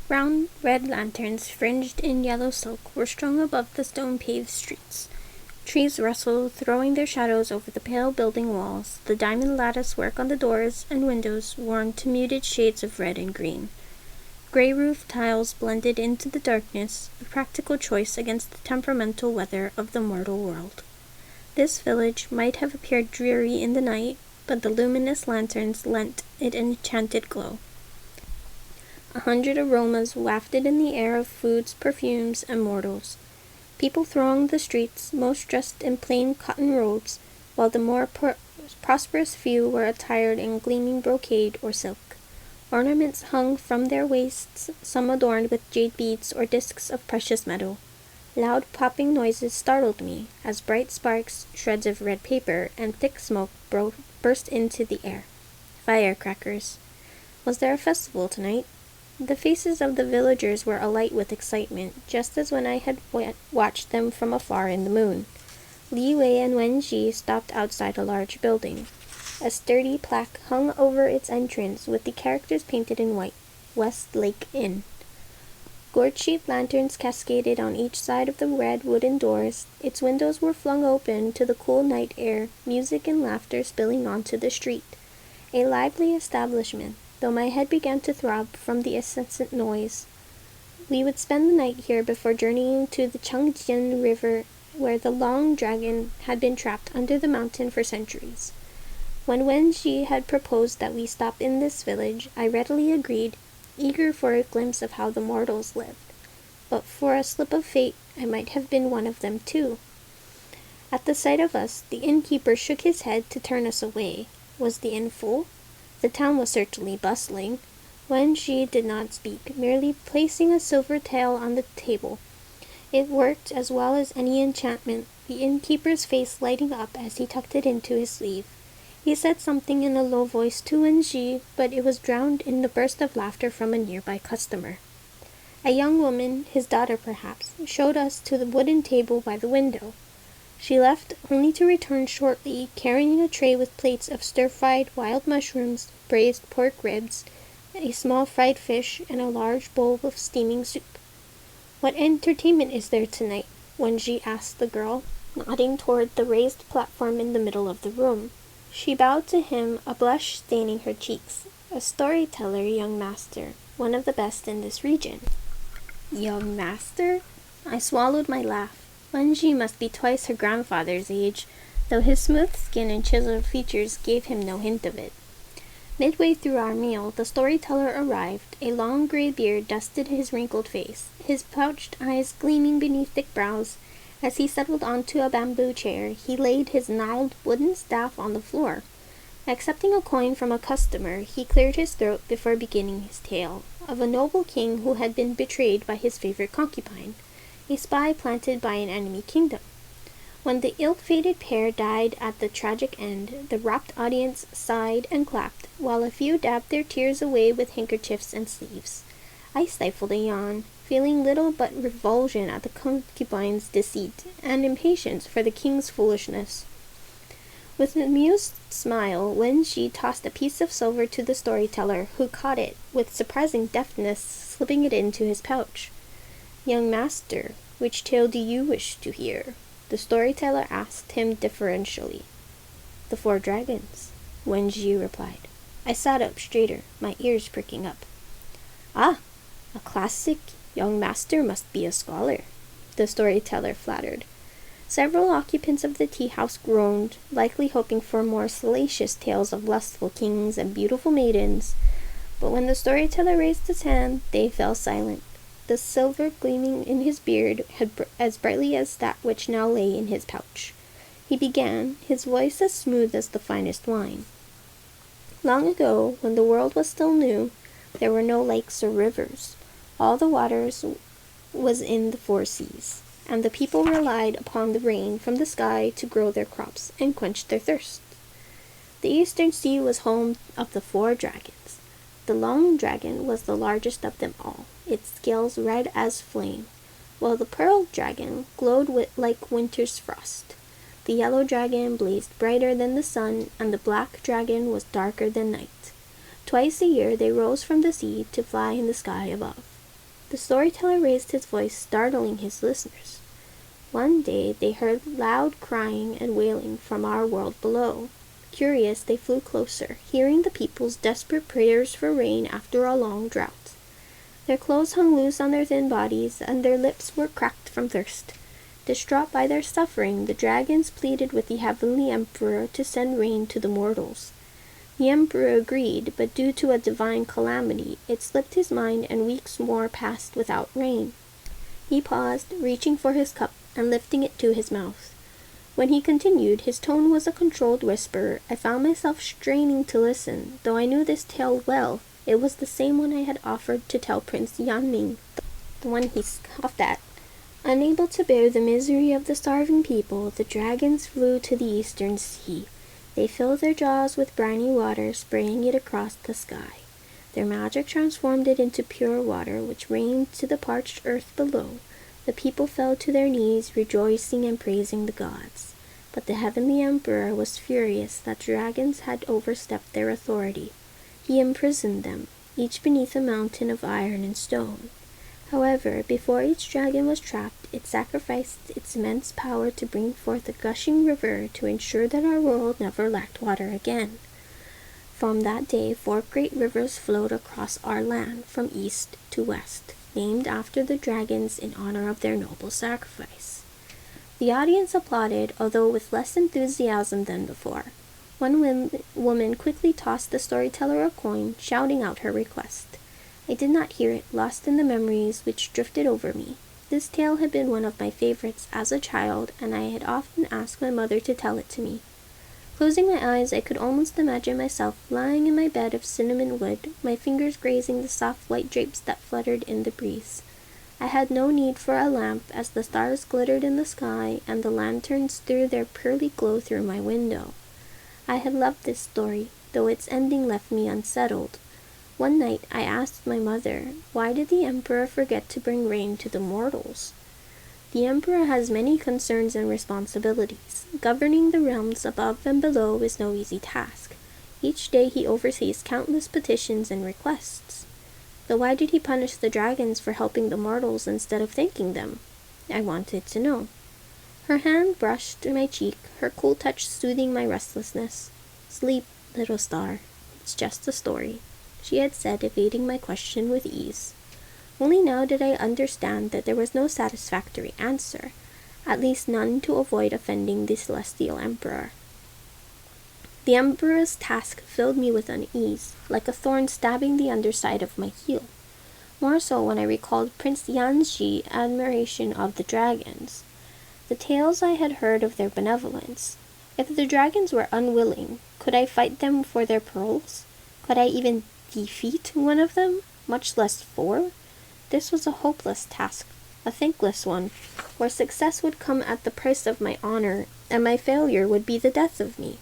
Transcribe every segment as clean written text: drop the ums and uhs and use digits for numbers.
Round red lanterns, fringed in yellow silk, were strung above the stone-paved streets. Trees rustled, throwing their shadows over the pale building walls, the diamond lattice-work on the doors and windows worn to muted shades of red and green. Gray roof tiles blended into the darkness, a practical choice against the temperamental weather of the mortal world. This village might have appeared dreary in the night, but the luminous lanterns lent it an enchanted glow. 100 aromas wafted in the air of foods, perfumes, and mortals. People thronged the streets, most dressed in plain cotton robes, while the more prosperous few were attired in gleaming brocade or silk. Ornaments hung from their waists, some adorned with jade beads or discs of precious metal. Loud popping noises startled me, as bright sparks, shreds of red paper, and thick smoke burst into the air. Firecrackers. Was there a festival tonight? The faces of the villagers were alight with excitement, just as when I had watched them from afar in the moon. Li Wei and Wen Ji stopped outside a large building. A sturdy plaque hung over its entrance with the characters painted in white, West Lake Inn. Gourd-shaped lanterns cascaded on each side of the red wooden doors. Its windows were flung open to the cool night air, music and laughter spilling onto the street. A lively establishment, though my head began to throb from the incessant noise. We would spend the night here before journeying to the Changjian River, where the long dragon had been trapped under the mountain for centuries. When Wen Ji had proposed that we stop in this village, I readily agreed, eager for a glimpse of how the mortals lived. But for a slip of fate, I might have been one of them too. At the sight of us, the innkeeper shook his head to turn us away. Was the inn full? The town was certainly bustling. Wen Ji did not speak, merely placing a silver tael on the table. It worked as well as any enchantment, the innkeeper's face lighting up as he tucked it into his sleeve. He said something in a low voice to Wen Ji, but it was drowned in the burst of laughter from a nearby customer. A young woman, his daughter perhaps, showed us to the wooden table by the window. She left only to return shortly, carrying a tray with plates of stir-fried wild mushrooms, braised pork ribs, a small fried fish, and a large bowl of steaming soup. "What entertainment is there tonight?" Wen Ji asked the girl, nodding toward the raised platform in the middle of the room. She bowed to him, a blush staining her cheeks. "A storyteller, young master, one of the best in this region." Young master? I swallowed my laugh. Wen Ji must be twice her grandfather's age, though his smooth skin and chiseled features gave him no hint of it. Midway through our meal, the storyteller arrived. A long gray beard dusted his wrinkled face, his pouched eyes gleaming beneath thick brows. As he settled onto a bamboo chair, he laid his gnarled wooden staff on the floor. Accepting a coin from a customer, he cleared his throat before beginning his tale, of a noble king who had been betrayed by his favorite concubine, a spy planted by an enemy kingdom. When the ill-fated pair died at the tragic end, the rapt audience sighed and clapped, while a few dabbed their tears away with handkerchiefs and sleeves. I stifled a yawn, feeling little but revulsion at the concubine's deceit, and impatience for the king's foolishness. With an amused smile, Wen Ji tossed a piece of silver to the storyteller, who caught it, with surprising deftness, slipping it into his pouch. "Young master, which tale do you wish to hear?" the storyteller asked him deferentially. "The 4 dragons," Wen Ji replied. I sat up straighter, my ears pricking up. "Ah, a classic. Young master must be a scholar," the storyteller flattered. Several occupants of the tea-house groaned, likely hoping for more salacious tales of lustful kings and beautiful maidens, but when the storyteller raised his hand, they fell silent. The silver gleaming in his beard had as brightly as that which now lay in his pouch. He began, his voice as smooth as the finest wine. "Long ago, when the world was still new, there were no lakes or rivers. All the waters was in the 4 seas, and the people relied upon the rain from the sky to grow their crops and quench their thirst. The eastern sea was home of the 4 dragons. The long dragon was the largest of them all, its scales red as flame, while the pearl dragon glowed like winter's frost. The yellow dragon blazed brighter than the sun, and the black dragon was darker than night. Twice a year they rose from the sea to fly in the sky above. The storyteller raised his voice, startling his listeners. One day they heard loud crying and wailing from our world below. Curious, they flew closer, hearing the people's desperate prayers for rain after a long drought. Their clothes hung loose on their thin bodies, and their lips were cracked from thirst. Distraught by their suffering, the dragons pleaded with the heavenly emperor to send rain to the mortals. The emperor agreed, but due to a divine calamity, it slipped his mind and weeks more passed without rain. He paused, reaching for his cup and lifting it to his mouth. When he continued, his tone was a controlled whisper. I found myself straining to listen. Though I knew this tale well, it was the same one I had offered to tell Prince Yanming, the one he scoffed at. Unable to bear the misery of the starving people, the dragons flew to the eastern sea. They filled their jaws with briny water, spraying it across the sky. Their magic transformed it into pure water, which rained to the parched earth below. The people fell to their knees, rejoicing and praising the gods. But the heavenly emperor was furious that dragons had overstepped their authority. He imprisoned them, each beneath a mountain of iron and stone. However, before each dragon was trapped, it sacrificed its immense power to bring forth a gushing river to ensure that our world never lacked water again. From that day, 4 great rivers flowed across our land from east to west, named after the dragons in honor of their noble sacrifice. The audience applauded, although with less enthusiasm than before. One woman quickly tossed the storyteller a coin, shouting out her request. I did not hear it, lost in the memories which drifted over me. This tale had been one of my favorites as a child, and I had often asked my mother to tell it to me. Closing my eyes, I could almost imagine myself lying in my bed of cinnamon wood, my fingers grazing the soft white drapes that fluttered in the breeze. I had no need for a lamp, as the stars glittered in the sky, and the lanterns threw their pearly glow through my window. I had loved this story, though its ending left me unsettled. One night I asked my mother, why did the emperor forget to bring rain to the mortals? The emperor has many concerns and responsibilities. Governing the realms above and below is no easy task. Each day he oversees countless petitions and requests. Though why did he punish the dragons for helping the mortals instead of thanking them? I wanted to know. Her hand brushed my cheek, her cool touch soothing my restlessness. Sleep, little star. It's just a story, she had said, evading my question with ease. Only now did I understand that there was no satisfactory answer, at least none to avoid offending the celestial emperor. The emperor's task filled me with unease, like a thorn stabbing the underside of my heel. More so when I recalled Prince Yanxi's admiration of the dragons, the tales I had heard of their benevolence. If the dragons were unwilling, could I fight them for their pearls? Could I even defeat one of them, much less 4? This was a hopeless task, a thankless one, where success would come at the price of my honor, and my failure would be the death of me.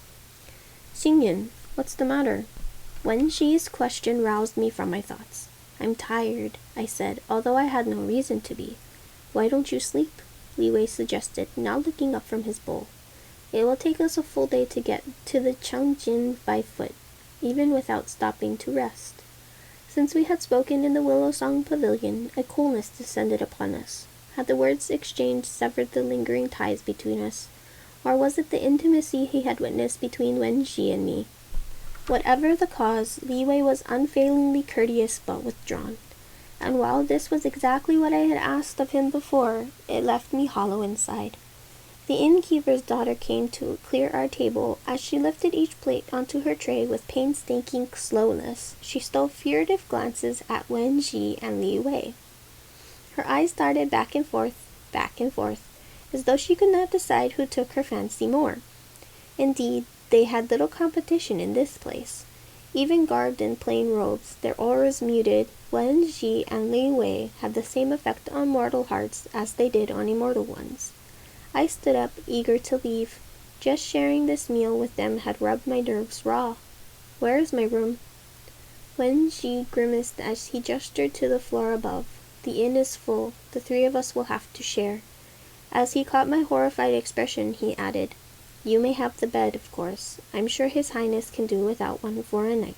Xingyan, what's the matter? Wen Xi's question roused me from my thoughts. I'm tired, I said, although I had no reason to be. Why don't you sleep? Li Wei suggested, now looking up from his bowl. It will take us a full day to get to the Changjin by foot, even without stopping to rest. Since we had spoken in the Willow Song Pavilion, a coolness descended upon us. Had the words exchanged severed the lingering ties between us, or was it the intimacy he had witnessed between Wen Xi and me? Whatever the cause, Li Wei was unfailingly courteous but withdrawn, and while this was exactly what I had asked of him before, it left me hollow inside. The innkeeper's daughter came to clear our table. As she lifted each plate onto her tray with painstaking slowness, she stole furtive glances at Wen Xi and Li Wei. Her eyes darted back and forth, as though she could not decide who took her fancy more. Indeed, they had little competition in this place. Even garbed in plain robes, their auras muted, Wen Xi and Li Wei had the same effect on mortal hearts as they did on immortal ones. I stood up, eager to leave. Just sharing this meal with them had rubbed my nerves raw. Where is my room? Wen Xi grimaced as he gestured to the floor above. The inn is full. The 3 of us will have to share. As he caught my horrified expression, he added, You may have the bed, of course. I'm sure His Highness can do without one for a night.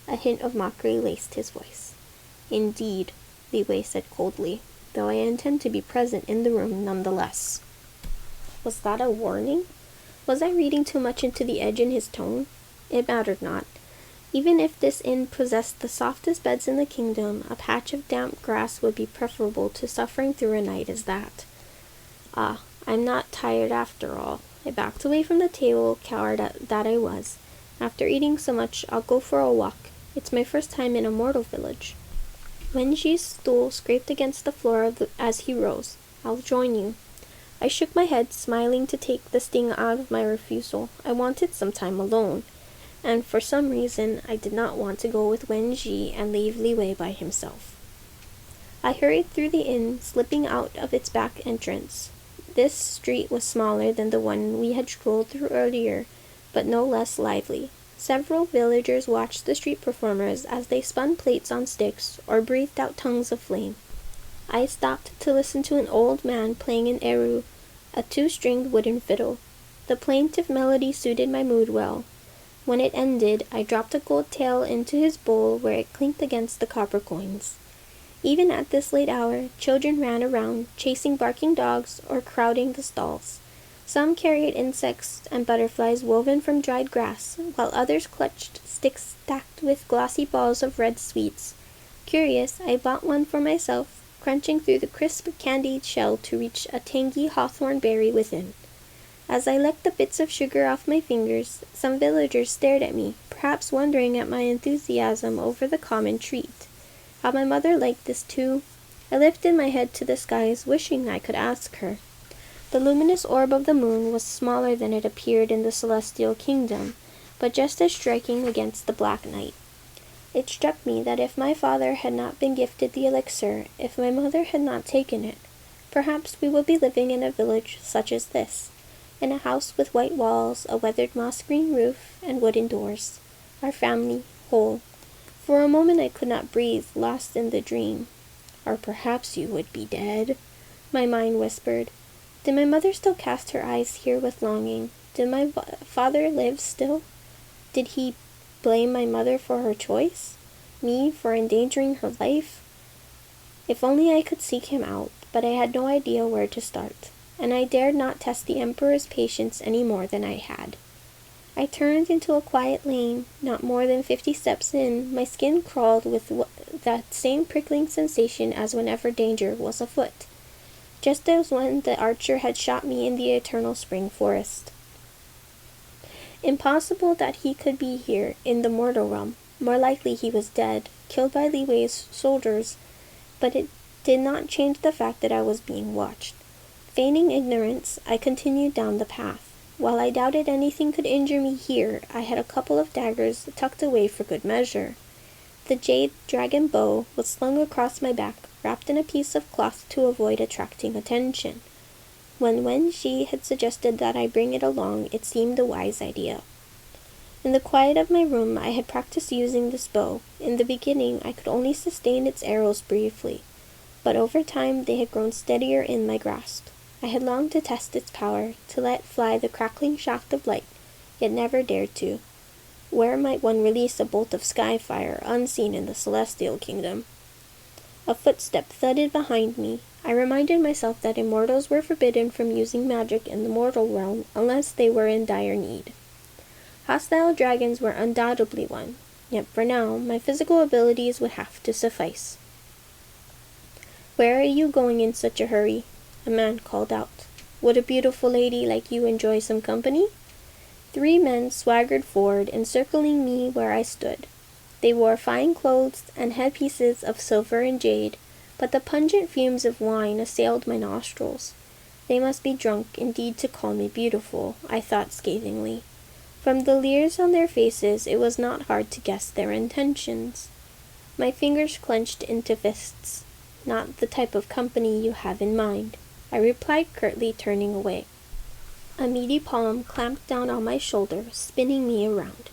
A hint of mockery laced his voice. Indeed. Li Wei said coldly, though I intend to be present in the room nonetheless. Was that a warning? Was I reading too much into the edge in his tone? It mattered not. Even if this inn possessed the softest beds in the kingdom, a patch of damp grass would be preferable to suffering through a night as that. Ah, I'm not tired after all. I backed away from the table, coward that I was. After eating so much, I'll go for a walk. It's my first time in a mortal village. Wenji's stool scraped against the floor as he rose. I'll join you. I shook my head, smiling to take the sting out of my refusal. I wanted some time alone, and for some reason I did not want to go with Wenji and leave Li Wei by himself. I hurried through the inn, slipping out of its back entrance. This street was smaller than the one we had strolled through earlier, but no less lively. Several villagers watched the street performers as they spun plates on sticks or breathed out tongues of flame. I stopped to listen to an old man playing an eru, a 2-stringed wooden fiddle. The plaintive melody suited my mood well. When it ended, I dropped a gold tael into his bowl where it clinked against the copper coins. Even at this late hour, children ran around, chasing barking dogs or crowding the stalls. Some carried insects and butterflies woven from dried grass, while others clutched sticks stacked with glossy balls of red sweets. Curious, I bought one for myself, crunching through the crisp candied shell to reach a tangy hawthorn berry within. As I licked the bits of sugar off my fingers, some villagers stared at me, perhaps wondering at my enthusiasm over the common treat. How my mother liked this too. I lifted my head to the skies, wishing I could ask her. The luminous orb of the moon was smaller than it appeared in the celestial kingdom, but just as striking against the black night. It struck me that if my father had not been gifted the elixir, if my mother had not taken it, perhaps we would be living in a village such as this, in a house with white walls, a weathered moss-green roof, and wooden doors, our family whole. For a moment I could not breathe, lost in the dream. Or perhaps you would be dead, my mind whispered. Did my mother still cast her eyes here with longing? Did my father live still? Did he blame my mother for her choice? Me for endangering her life? If only I could seek him out, but I had no idea where to start, and I dared not test the Emperor's patience any more than I had. I turned into a quiet lane. Not more than 50 steps in, my skin crawled with that same prickling sensation as whenever danger was afoot, just as when the archer had shot me in the eternal spring forest. Impossible that he could be here, in the mortal realm. More likely he was dead, killed by Li Wei's soldiers, but it did not change the fact that I was being watched. Feigning ignorance, I continued down the path. While I doubted anything could injure me here, I had a couple of daggers tucked away for good measure. The jade dragon bow was slung across my back, wrapped in a piece of cloth to avoid attracting attention. When Wenji had suggested that I bring it along, it seemed a wise idea. In the quiet of my room, I had practiced using this bow. In the beginning, I could only sustain its arrows briefly, but over time they had grown steadier in my grasp. I had longed to test its power, to let fly the crackling shaft of light, yet never dared to. Where might one release a bolt of sky fire unseen in the celestial kingdom? A footstep thudded behind me. I reminded myself that immortals were forbidden from using magic in the mortal realm unless they were in dire need. Hostile dragons were undoubtedly one, yet for now my physical abilities would have to suffice. "Where are you going in such a hurry?" a man called out. "Would a beautiful lady like you enjoy some company?" 3 men swaggered forward, encircling me where I stood. They wore fine clothes and headpieces of silver and jade, but the pungent fumes of wine assailed my nostrils. They must be drunk indeed to call me beautiful, I thought scathingly. From the leers on their faces, it was not hard to guess their intentions. My fingers clenched into fists. "Not the type of company you have in mind," I replied curtly, turning away. A meaty palm clamped down on my shoulder, spinning me around.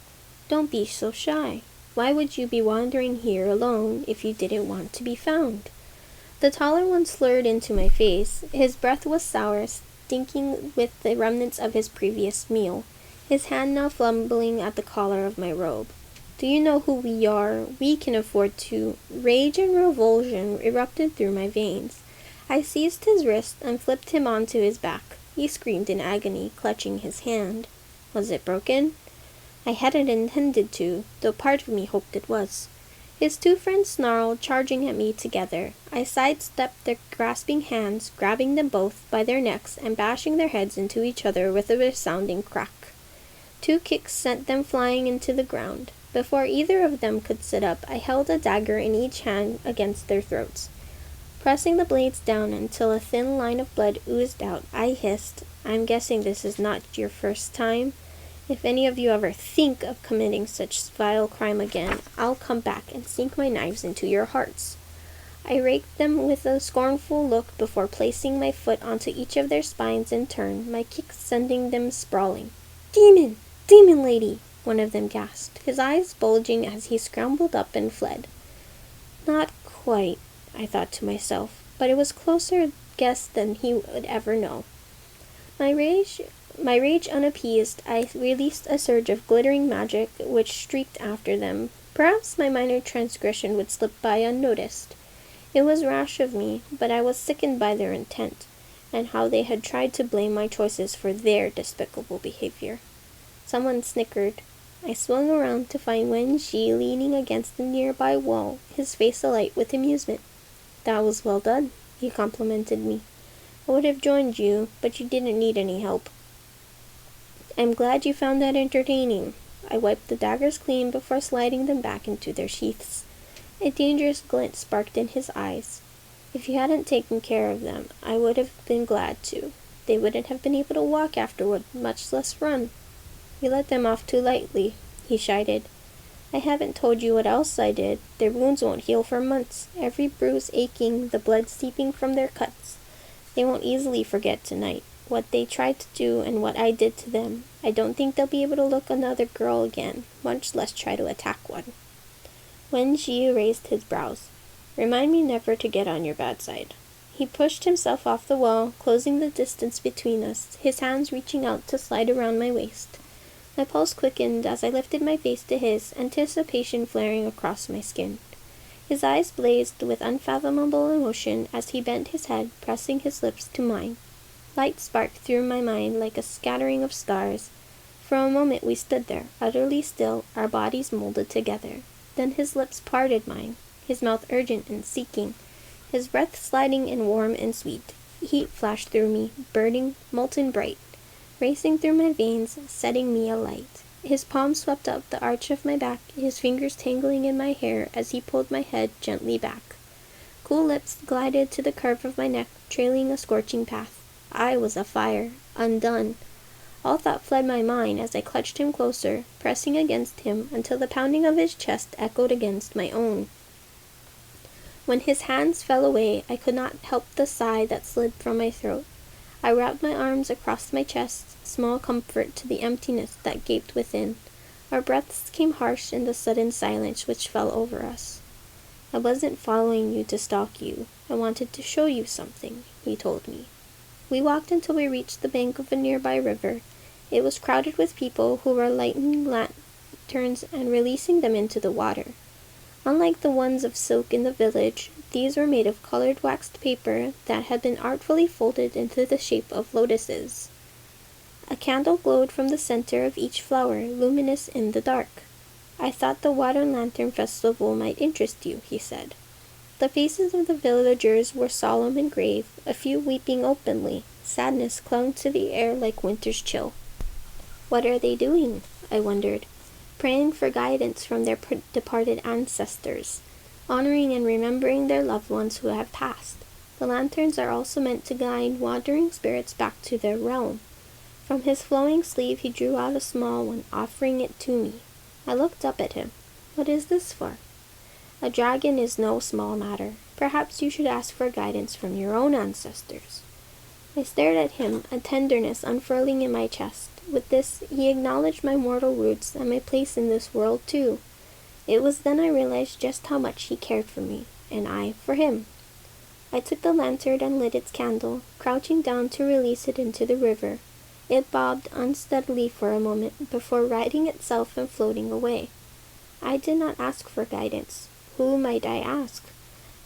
"Don't be so shy. Why would you be wandering here alone if you didn't want to be found?" The taller one slurred into my face. His breath was sour, stinking with the remnants of his previous meal, his hand now fumbling at the collar of my robe. Do you know who we are? We can afford to. Rage and revulsion erupted through my veins. I seized his wrist and flipped him onto his back. He screamed in agony, clutching his hand. Was it broken? I hadn't intended to, though part of me hoped it was. His two friends snarled, charging at me together. I sidestepped their grasping hands, grabbing them both by their necks and bashing their heads into each other with a resounding crack. 2 kicks sent them flying into the ground. Before either of them could sit up, I held a dagger in each hand against their throats. Pressing the blades down until a thin line of blood oozed out, I hissed, "I'm guessing this is not your first time. If any of you ever think of committing such vile crime again, I'll come back and sink my knives into your hearts." I raked them with a scornful look before placing my foot onto each of their spines in turn, my kicks sending them sprawling. "Demon! Demon lady!" one of them gasped, his eyes bulging as he scrambled up and fled. Not quite, I thought to myself, but it was closer guess than he would ever know. My rage unappeased, I released a surge of glittering magic which streaked after them. Perhaps my minor transgression would slip by unnoticed. It was rash of me, but I was sickened by their intent, and how they had tried to blame my choices for their despicable behavior. Someone snickered. I swung around to find Wen Xi leaning against the nearby wall, his face alight with amusement. "That was well done," he complimented me. "I would have joined you, but you didn't need any help." "I'm glad you found that entertaining." I wiped the daggers clean before sliding them back into their sheaths. A dangerous glint sparked in his eyes. "If you hadn't taken care of them, I would have been glad to. They wouldn't have been able to walk afterward, much less run." "You let them off too lightly," he chided. "I haven't told you what else I did. Their wounds won't heal for months, every bruise aching, the blood seeping from their cuts. They won't easily forget tonight what they tried to do and what I did to them. I don't think they'll be able to look another girl again, much less try to attack one." Wen Ji raised his brows. "Remind me never to get on your bad side." He pushed himself off the wall, closing the distance between us, his hands reaching out to slide around my waist. My pulse quickened as I lifted my face to his, anticipation flaring across my skin. His eyes blazed with unfathomable emotion as he bent his head, pressing his lips to mine. Light sparked through my mind like a scattering of stars. For a moment we stood there, utterly still, our bodies molded together. Then his lips parted mine, his mouth urgent and seeking, his breath sliding and warm and sweet. Heat flashed through me, burning, molten bright, racing through my veins, setting me alight. His palm swept up the arch of my back, his fingers tangling in my hair as he pulled my head gently back. Cool lips glided to the curve of my neck, trailing a scorching path. I was afire, undone. All thought fled my mind as I clutched him closer, pressing against him until the pounding of his chest echoed against my own. When his hands fell away, I could not help the sigh that slid from my throat. I wrapped my arms across my chest, small comfort to the emptiness that gaped within. Our breaths came harsh in the sudden silence which fell over us. "I wasn't following you to stalk you. I wanted to show you something," he told me. We walked until we reached the bank of a nearby river. It was crowded with people who were lighting lanterns and releasing them into the water. Unlike the ones of silk in the village, these were made of colored waxed paper that had been artfully folded into the shape of lotuses. A candle glowed from the center of each flower, luminous in the dark. "I thought the Water Lantern Festival might interest you," he said. The faces of the villagers were solemn and grave, a few weeping openly. Sadness clung to the air like winter's chill. What are they doing? I wondered. Praying for guidance from their departed ancestors, honoring and remembering their loved ones who have passed. The lanterns are also meant to guide wandering spirits back to their realm. From his flowing sleeve he drew out a small one, offering it to me. I looked up at him. "What is this for?" "A dragon is no small matter. Perhaps you should ask for guidance from your own ancestors." I stared at him, a tenderness unfurling in my chest. With this, he acknowledged my mortal roots and my place in this world too. It was then I realized just how much he cared for me, and I for him. I took the lantern and lit its candle, crouching down to release it into the river. It bobbed unsteadily for a moment before righting itself and floating away. I did not ask for guidance. Who might I ask?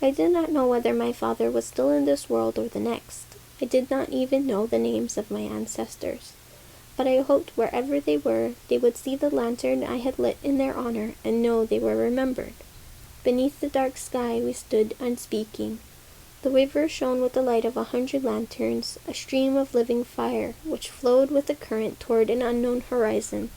I did not know whether my father was still in this world or the next. I did not even know the names of my ancestors. But I hoped wherever they were, they would see the lantern I had lit in their honor and know they were remembered. Beneath the dark sky we stood unspeaking. The river shone with the light of 100 lanterns, a stream of living fire, which flowed with the current toward an unknown horizon.